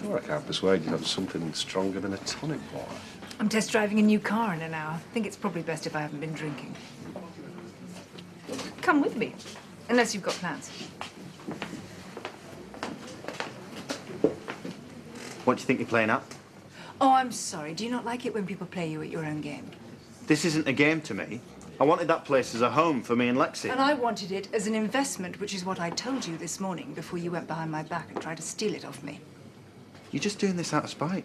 sure I can't persuade you on something stronger than a tonic water. I'm test driving a new car in an hour. I think it's probably best if I haven't been drinking. Come with me, unless you've got plans. What do you think you're playing at? Oh, I'm sorry. Do you not like it when people play you at your own game? This isn't a game to me. I wanted that place as a home for me and Lexi. And I wanted it as an investment, which is what I told you this morning before you went behind my back and tried to steal it off me. You're just doing this out of spite.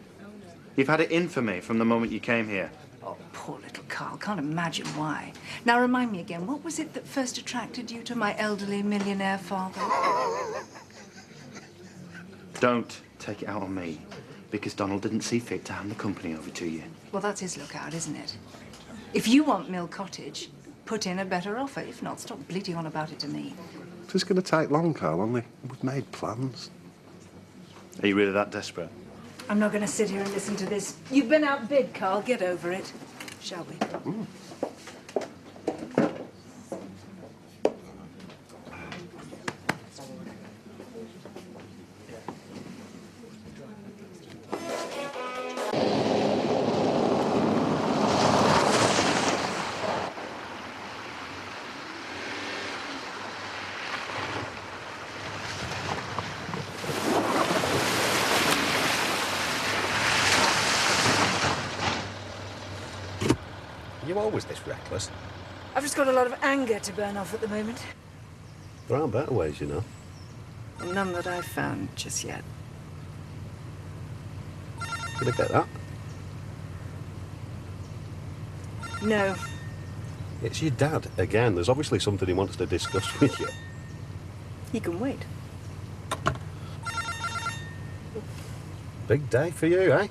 You've had it in for me from the moment you came here. Oh, poor little Carl. Can't imagine why. Now, remind me again, what was it that first attracted you to my elderly millionaire father? Don't take it out on me, because Donald didn't see fit to hand the company over to you. Well, that's his lookout, isn't it? If you want Mill Cottage, put in a better offer. If not, stop bleating on about it to me. It's just going to take long, Carl, only we've made plans. Are you really that desperate? I'm not going to sit here and listen to this. You've been outbid, Carl. Get over it. Shall we? Are you always this reckless? I've just got a lot of anger to burn off at the moment. There are better ways, you know. None that I've found just yet. Did I get that? No. It's your dad, again. There's obviously something he wants to discuss with you. He can wait. Big day for you, eh?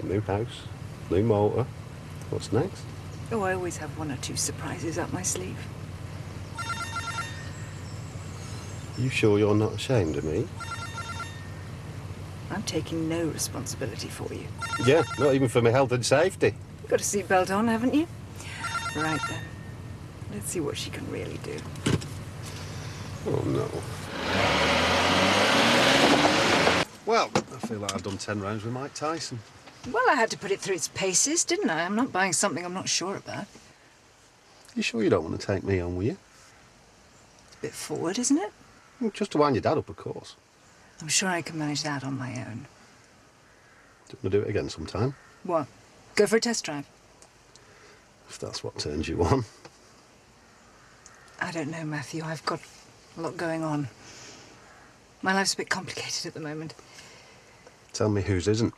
A new house, new motor. What's next? Oh, I always have one or two surprises up my sleeve. You sure you're not ashamed of me? I'm taking no responsibility for you. Yeah, not even for my health and safety. You've got a seatbelt on, haven't you? Right then. Let's see what she can really do. Oh, no. Well, I feel like I've done 10 rounds with Mike Tyson. Well, I had to put it through its paces, didn't I? I'm not buying something I'm not sure about. You sure you don't want to take me on with you? It's a bit forward, isn't it? Well, just to wind your dad up, of course. I'm sure I can manage that on my own. Do you want to do it again sometime? What? Go for a test drive? If that's what turns you on. I don't know, Matthew. I've got a lot going on. My life's a bit complicated at the moment. Tell me whose isn't.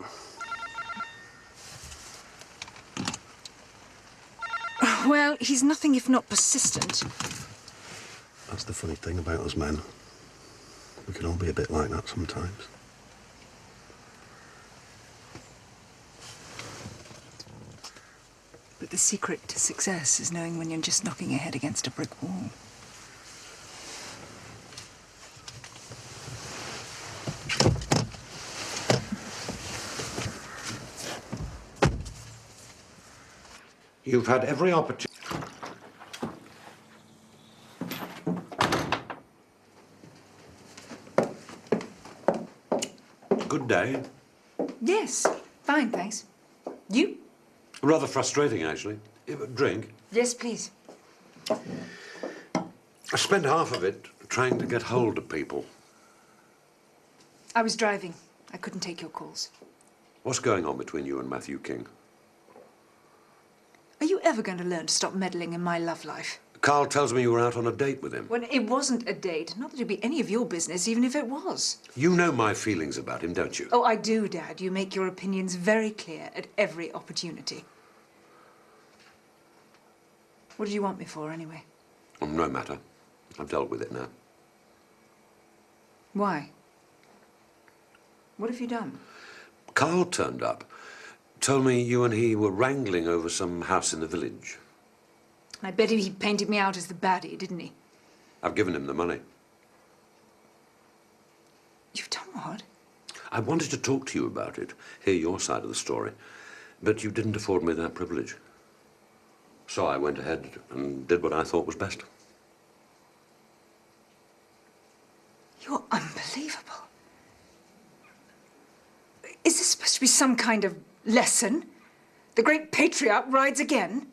Well, he's nothing if not persistent. That's the funny thing about us men. We can all be a bit like that sometimes. But the secret to success is knowing when you're just knocking your head against a brick wall. You've had every opportunity. Good day. Yes, fine, thanks. You? Rather frustrating, actually. Drink? Yes, please. I spent half of it trying to get hold of people. I was driving. I couldn't take your calls. What's going on between you and Matthew King? Are you ever going to learn to stop meddling in my love life? Carl tells me you were out on a date with him. When it wasn't a date. Not that it'd be any of your business, even if it was. You know my feelings about him, don't you? Oh, I do, Dad. You make your opinions very clear at every opportunity. What did you want me for, anyway? No matter. I've dealt with it now. Why? What have you done? Carl turned up. Told me you and he were wrangling over some house in the village. I bet he painted me out as the baddie, didn't he? I've given him the money. You've done what? I wanted to talk to you about it, hear your side of the story, but you didn't afford me that privilege. So I went ahead and did what I thought was best. You're unbelievable. To be some kind of lesson? The great patriarch rides again?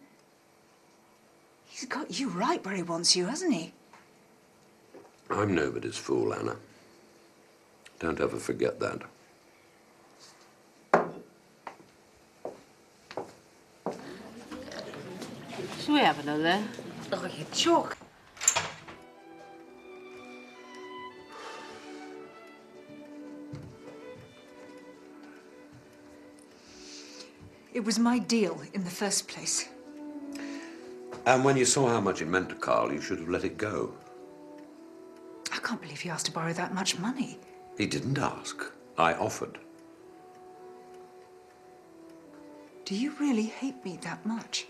He's got you right where he wants you, hasn't he? I'm nobody's fool, Anna. Don't ever forget that. Shall we have another? Oh, you joke. It was my deal in the first place. And when you saw how much it meant to Carl, you should have let it go. I can't believe you asked to borrow that much money. He didn't ask. I offered. Do you really hate me that much?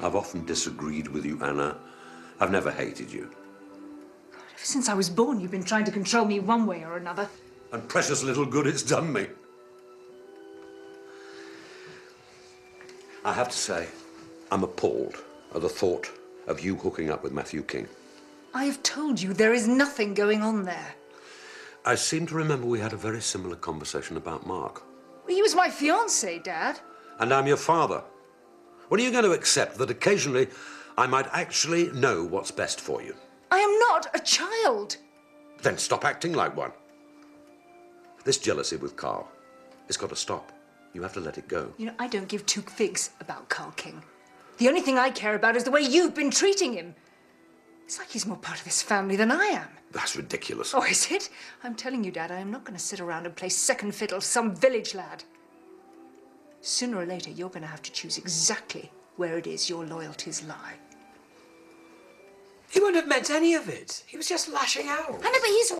I've often disagreed with you, Anna. I've never hated you. God, ever since I was born, you've been trying to control me one way or another. And precious little good it's done me. I have to say, I'm appalled at the thought of you hooking up with Matthew King. I have told you there is nothing going on there. I seem to remember we had a very similar conversation about Mark. Well, he was my fiancé, Dad. And I'm your father. When are you going to accept that occasionally I might actually know what's best for you? I am not a child. Then stop acting like one. This jealousy with Carl, it's got to stop. You have to let it go. You know, I don't give two figs about Carl King. The only thing I care about is the way you've been treating him. It's like he's more part of this family than I am. That's ridiculous. Oh, is it? I'm telling you, Dad, I am not going to sit around and play second fiddle to some village lad. Sooner or later, you're going to have to choose exactly where it is your loyalties lie. He wouldn't have meant any of it. He was just lashing out. I know, but he's